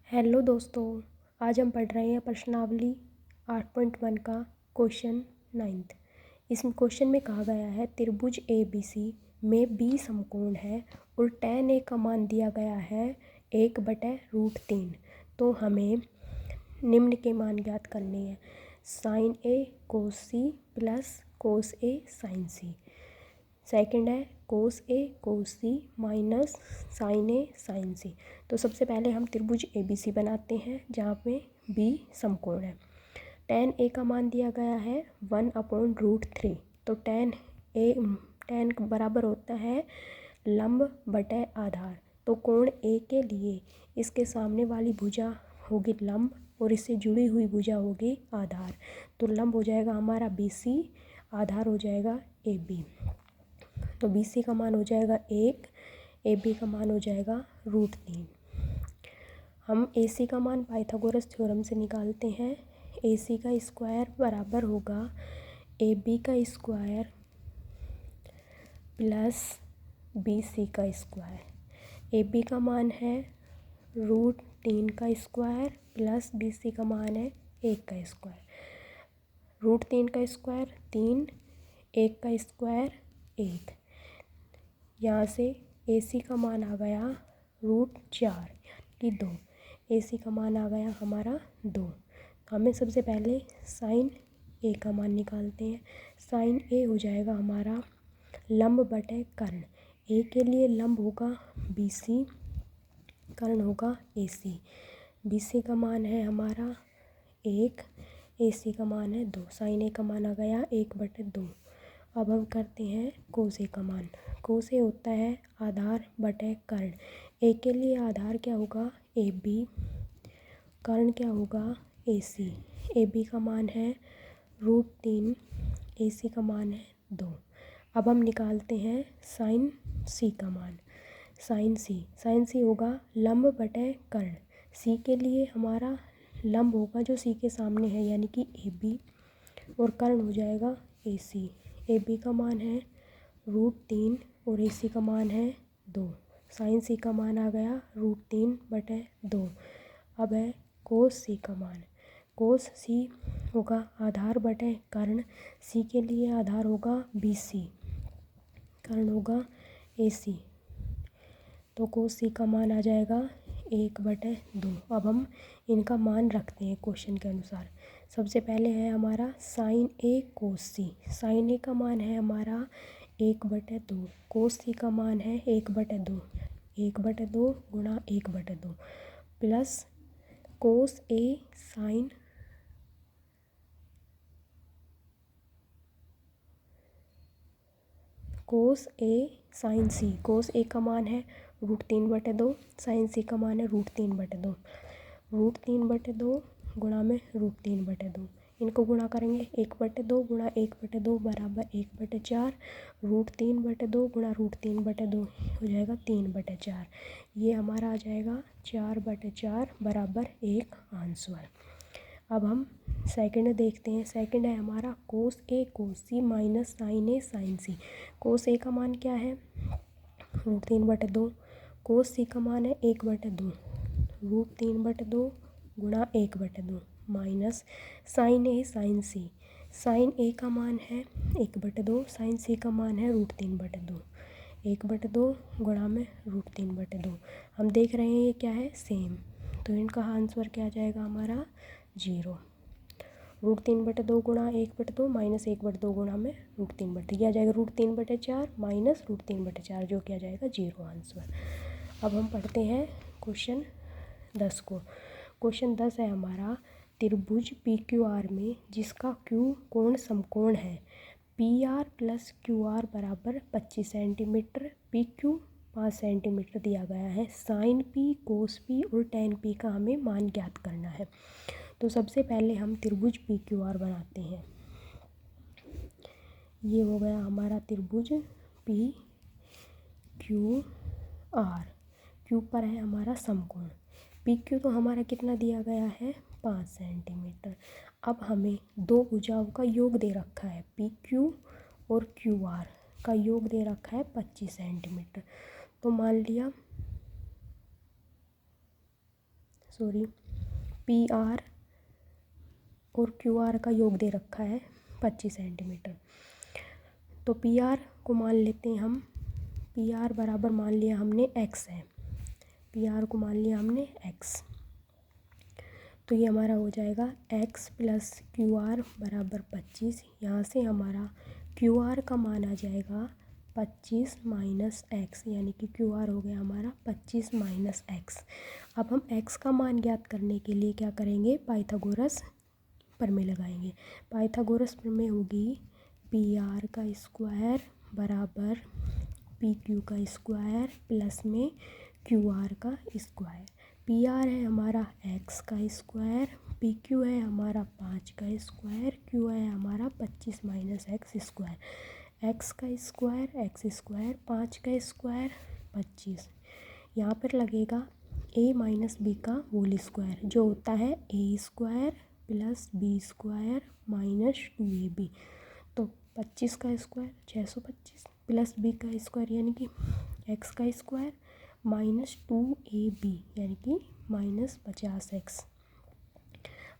Hello दोस्तों, आज हम पढ़ रहे हैं प्रश्नावली 8.1 का क्वेश्चन 9th। इस क्वेश्चन में कहा गया है त्रिभुज ABC में बी समकोण है और tan A का मान दिया गया है 1/√3। तो हमें निम्न के मान ज्ञात करने हैं। sin A cos C plus cos A sin C। Second है cos A cos C minus sin A sin C। तो सबसे पहले हम त्रिभुज ABC बनाते हैं जहाँ पे B समकोण है। tan A का मान दिया गया है 1/√3। तो tan बराबर होता है लंब बटे आधार। तो कोण A के लिए इसके सामने वाली भुजा होगी लंब और इससे जुड़ी हुई भुजा होगी आधार। तो लंब हो जाएगा हमारा BC, आधार हो जाएगा AB। तो BC का मान हो जाएगा 1, AB का मान हो जाएगा √3। हम AC का मान पाइथागोरस थ्योरम से निकालते हैं। AC का स्क्वायर बराबर होगा AB का स्क्वायर प्लस BC का स्क्वायर। AB का मान है √3 का स्क्वायर प्लस BC का मान है 1 का स्क्वायर। √3 का स्क्वायर 3, 1 का स्क्वायर 1। यहाँ से AC का मान आ गया √4 कि 2। AC का मान आ गया हमारा 2। हमें सबसे पहले sin A का मान निकालते हैं। sin A हो जाएगा हमारा लंब बटे कर्ण। A के लिए लंब होगा BC, कर्ण होगा AC। BC का मान है हमारा 1, AC का मान है 2। sin A का मान आ गया 1/2। अब हम करते हैं cos A का मान। cos A होता है आधार बटे कर्ण। A के लिए आधार क्या होगा AB, कर्ण क्या होगा AC। AB का मान है √3, AC का मान है 2। अब हम निकालते हैं sin C का मान। sin C होगा लंब बटे कर्ण। C के लिए हमारा लंब होगा जो C के सामने है यानी कि AB और कर्ण हो जाएगा AC। AB का मान है √3 और AC का मान है 2। sin C का मान आ गया √3/2। अब है cos C का मान। cos C होगा आधार बटे कर्ण। C के लिए आधार होगा BC, कर्ण होगा AC। तो cos C का मान आ जाएगा 1/2। अब हम इनका मान रखते हैं क्वेश्चन के अनुसार। सबसे पहले है हमारा sin A cos C। sin A का मान है हमारा 1/2, cos C का मान है 1/2, 1/2 गुणा 1/2 plus cos A sin C। cos A का मान है √3/2, sin C का मान है √3/2। √3/2 गुणा में √3/2। इनको गुणा करेंगे 1/2 गुणा 1/2 बराबर 1/4। √3/2 गुणा √3/2 हो जाएगा 3/4। ये हमारा आ जाएगा 4/4 बराबर 1 आंसर। अब हम सेकंड देखते हैं। सेकंड है हमारा cos A cos C minus sin A sin C। cos A का मान क्या है √3/2, cos C का मान है 1/2, √3/2 गुणा 1/2 minus sin A sin C। sin A का मान है 1/2, sin C का मान है √3/2, 1/2 गुणा में √3/2। हम देख रहे हैं ये क्या है सेम। तो इनका आंसर क्या आ जाएगा हमारा 0। √3/2 गुणा 1/2 माइनस 1/2 गुणा में √3/2 क्या आ जाएगा √3/4 माइनस √3/4 जो क्या जाएगा 0 आंसर। अब हम पढ़ते हैं क्वेश्चन 10 को। क्वेश्चन 10 है हमारा त्रिभुज PQR में जिसका Q कोण समकोण है PR प्लस QR बराबर 25 सेंटीमीटर, PQ 5 सेंटीमीटर दिया गया है। sin P cos P और tan P का हमें मान ज्ञात करना है। तो सबसे पहले हम त्रिभुज PQR बनाते हैं। ये हो गया हमारा त्रिभुज PQR। Q पर है हमारा समकोण। PQ तो हमारा कितना दिया गया है 5 सेंटीमीटर। अब हमें दो भुजाओं का योग दे रखा है PQ और QR का योग दे रखा है 25 सेंटीमीटर। तो मान लिया पी आर और क्यू आर का योग दे रखा है 25 सेंटीमीटर। तो पी आर को मान लेते हैं हम, पी आर बराबर मान लिया हमने एक्स है, पी आर को मान लिया हमने एक्स। तो ये हमारा हो जाएगा एक्स प्लस क्यू आर बराबर 25। यहाँ से हमारा क्यू आर का मान आ जाएगा 25 माइनस एक्स, यानी कि क्यू आर हो गया हमारा 25 माइनस एक्स। अब हम एक्स का मान ज्ञात करने के लिए क्या करेंगे, पाइथागोरस प्रमेय लगाएंगे। पाइथागोरस प्रमेय होगी पी आर का स्क्वायर बराबर पी क्यू का स्क्वायर प्लस में क्यू आर का स्क्वायर। पी आर है हमारा एक्स का स्क्वायर, पी क्यू है हमारा 5 का स्क्वायर, क्यू है हमारा 25 माइनस एक्स स्क्वायर। एक्स का स्क्वायर एक्स स्क्वायर, 5 का स्क्वायर 25। यहाँ पर लगेगा ए माइनस बी का होल स्क्वायर, जो होता है A square plus B square minus 2ab। तो 25 का स्क्वायर 625 प्लस बी का स्क्वायर यानी कि एक्स का स्क्वायर माइनस 2ab यानी कि माइनस 50x।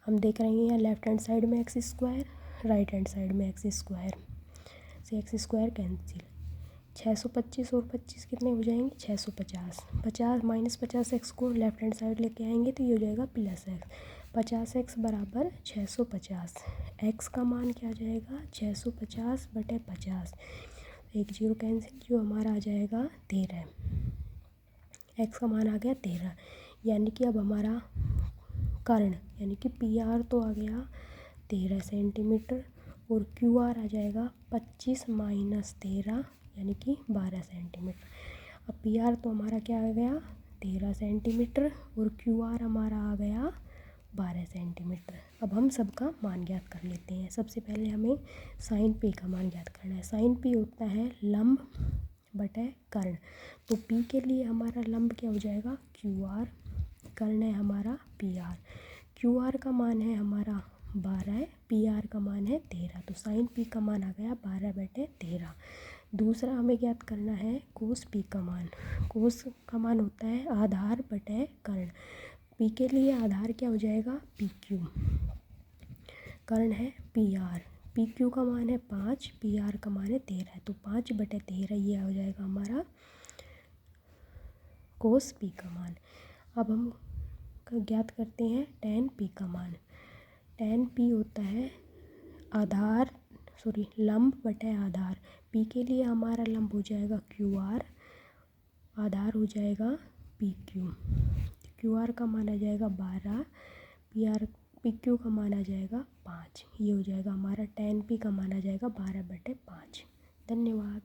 हम देख रहे हैं यहाँ लेफ्ट हैंड साइड में x square, right hand side में एक्स स्क्वायर से एक्स स्क्वायर कैंसिल। 625 और 25 कितने हो जाएंगे, 650। 50 माइनस 50x को लेफ्ट हैंड साइड लेके आएंगे तो ये हो जाएगा प्लस एक्स। 50x बराबर 650। x का मान क्या आ जाएगा, 650 बटे 50, एक जीरो कैंसिल, जो हमारा आ जाएगा 13। x का मान आ गया 13, यानी कि अब हमारा कर्ण यानी कि पी आर तो आ गया 13 सेंटीमीटर और क्यू आर आ जाएगा 25 माइनस 13 यानी कि 12 सेंटीमीटर। अब पी आर तो हमारा क्या आ गया 13 सेंटीमीटर और क्यू आर हमारा आ गया 12 सेंटीमीटर। अब हम सबका मान ज्ञात कर लेते हैं। सबसे पहले हमें साइन पी का मान ज्ञात करना है। साइन पी होता है लंब बटे कर्ण। तो पी के लिए हमारा लंब क्या हो जाएगा क्यू आर, कर्ण है हमारा पी आर। क्यू आर का मान है हमारा 12, पी आर का मान है 13। तो साइन पी का मान आ गया 12 बटे 13। दूसरा हमें ज्ञात करना है कोस पी का मान। कोस का मान होता है आधार बटे कर्ण। पी के लिए आधार क्या हो जाएगा पी क्यू, कर्ण है पी आर। पी क्यू का मान है 5, पी आर का मान है 13, तो 5 बटे 13 ये हो जाएगा हमारा कोस पी का मान। अब हम ज्ञात करते हैं टेन पी का मान। टेन पी होता है आधार लंब बटे आधार। पी के लिए हमारा लंब हो जाएगा क्यू आर, आधार हो जाएगा पी क्यू। क्यू आर का मान आ जाएगा 12, पी क्यू का मान आ जाएगा 5। ये हो जाएगा हमारा टेन पी का मान आ जाएगा 12 बटे 5। धन्यवाद।